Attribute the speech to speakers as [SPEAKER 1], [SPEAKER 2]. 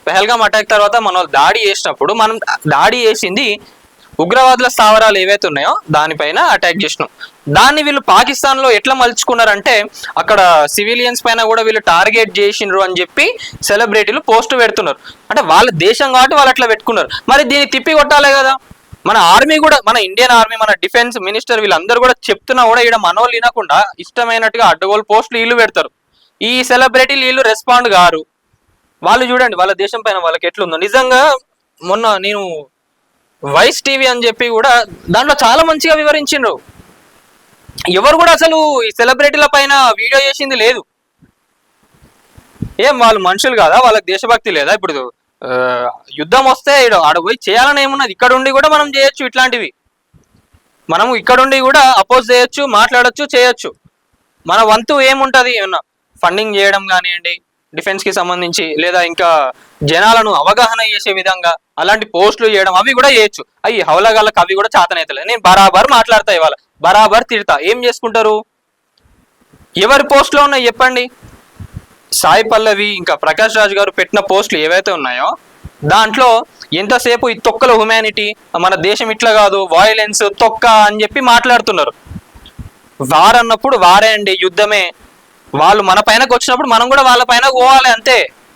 [SPEAKER 1] Pahalgam attack తర్వాత మన వాళ్ళు దాడి చేసినప్పుడు మనం దాడి చేసింది ఉగ్రవాదుల స్థావరాలు ఏవైతే ఉన్నాయో దానిపైన అటాక్ చేసినాం. దాన్ని వీళ్ళు పాకిస్తాన్ లో ఎట్లా మలుచుకున్నారంటే అక్కడ సివిలియన్స్ పైన కూడా వీళ్ళు టార్గెట్ చేసిండ్రు అని చెప్పి సెలబ్రిటీలు పోస్ట్ పెడుతున్నారు. అంటే వాళ్ళ దేశం కాబట్టి వాళ్ళు అట్లా పెట్టుకున్నారు. మరి దీన్ని తిప్పి కొట్టాలి కదా. మన ఆర్మీ కూడా, మన ఇండియన్ ఆర్మీ, మన డిఫెన్స్ మినిస్టర్ వీళ్ళందరూ కూడా చెప్తున్నా కూడా ఇక్కడ మనోళ్ళు వినకుండా ఇష్టమైనట్టుగా అడ్డగోలు పోస్టులు వీళ్ళు పెడతారు. ఈ సెలబ్రిటీలు వీళ్ళు రెస్పాండ్ గారు. వాళ్ళు చూడండి వాళ్ళ దేశం పైన వాళ్ళకి ఎట్లుందో. నిజంగా మొన్న నేను వైస్ టీవీ అని చెప్పి కూడా దాంట్లో చాలా మంచిగా వివరించిండ్రు. ఎవరు కూడా అసలు ఈ సెలబ్రిటీల పైన వీడియో చేసింది లేదు. ఏం వాళ్ళు మనుషులు కాదా, వాళ్ళకి దేశభక్తి లేదా? ఇప్పుడు యుద్ధం వస్తే ఆడ పోయి చేయాలని ఏమున్నది? ఇక్కడ ఉండి కూడా మనం చేయొచ్చు ఇట్లాంటివి. మనము ఇక్కడుండి కూడా అపోజ్ చేయొచ్చు, మాట్లాడొచ్చు, చేయొచ్చు. మన వంతు ఏముంటుంది? ఏమన్నా ఫండింగ్ చేయడం కానివ్వండి డిఫెన్స్ కి సంబంధించి, లేదా ఇంకా జనాలను అవగాహన చేసే విధంగా అలాంటి పోస్టులు చేయడం, అవి కూడా చేయొచ్చు. అవి హౌలగాళ్ళకి అవి కూడా చాతనైతలే. నేను బరాబర్ మాట్లాడతా, ఇవాళ బరాబర్ తిడతా. ఏం చేసుకుంటారు? ఎవరి పోస్టులో ఉన్నాయి చెప్పండి? సాయి పల్లవి ఇంకా ప్రకాష్ రాజ్ గారు పెట్టిన పోస్టులు ఏవైతే ఉన్నాయో దాంట్లో ఎంతసేపు ఈ తొక్కల హ్యుమానిటీ, మన దేశం ఇట్లా కాదు, వాయిలెన్స్, తొక్క అని చెప్పి మాట్లాడుతున్నారు. వారన్నప్పుడు వారే అండి, యుద్ధమే. వాళ్ళు మన పైనకు వచ్చినప్పుడు మనం కూడా వాళ్ళ పైన పోవాలి, అంతే.